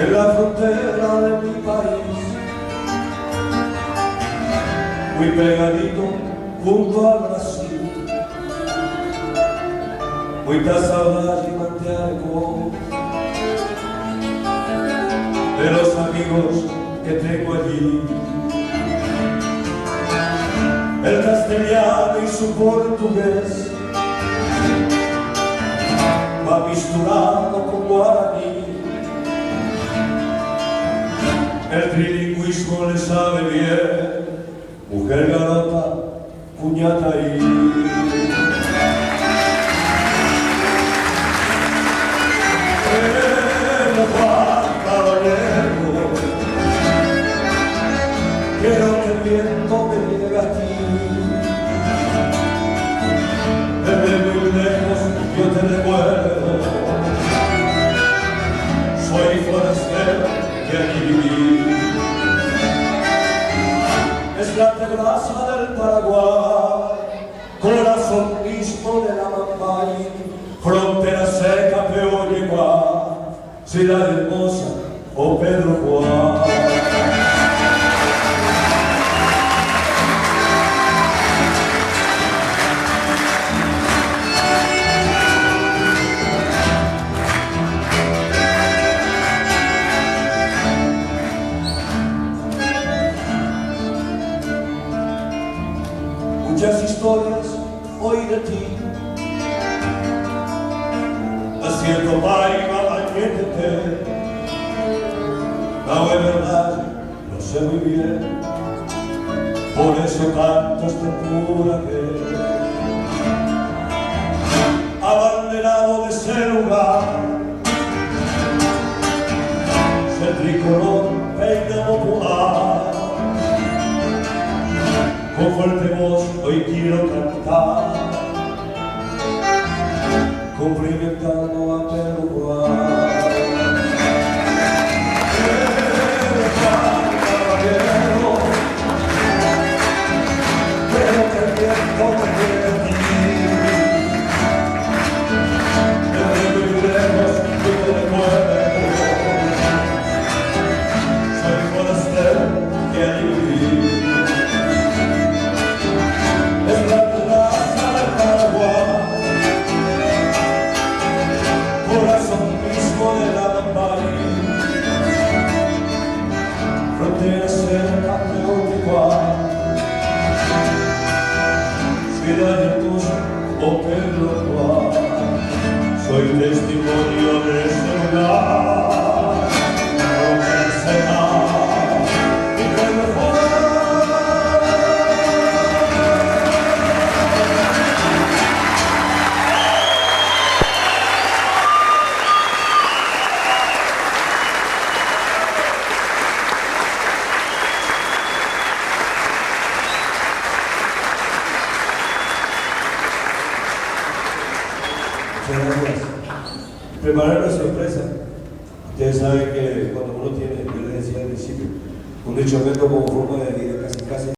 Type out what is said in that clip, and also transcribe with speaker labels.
Speaker 1: en la frontera de mi país, muy pegadito junto al Brasil, muita saudade y manteargo de los amigos que tengo allí. El castellano y su portugués va misturado con guaraní. El trilingüismo le sabe bien, mujer garota, cuñata y quiero que el viento me llegue a ti. Desde muy lejos yo te recuerdo, soy forastero que aquí viví. Es la terraza del Paraguay, corazón mismo de la Mambay, frontera seca que oye igual, Ciudad Hermosa o Pedro Juan. Muchas historias hoy de ti, haciendo paiva al que no es verdad, lo sé muy bien, por eso canto esta pura que abanderado de ese lugar, ese tricolor peina popular. Con fuerte voz hoy quiero cantar, cumplimentando a Pedro Juan. Pedro Juan, caballero, quiero que el viento me lleve a ti. Desde muy lejos yo te recuerdo, soy forastero que allí viví. Frontera cerca de Oticuá, Ciudad Hermosa o Pedro Juan, soy testimonio de ese lugar, frontera seca y Pedro Juan.
Speaker 2: Muchas gracias. Preparar una sorpresa. Ustedes saben que cuando uno tiene, yo les decía al principio, un instrumento como forma de vida casi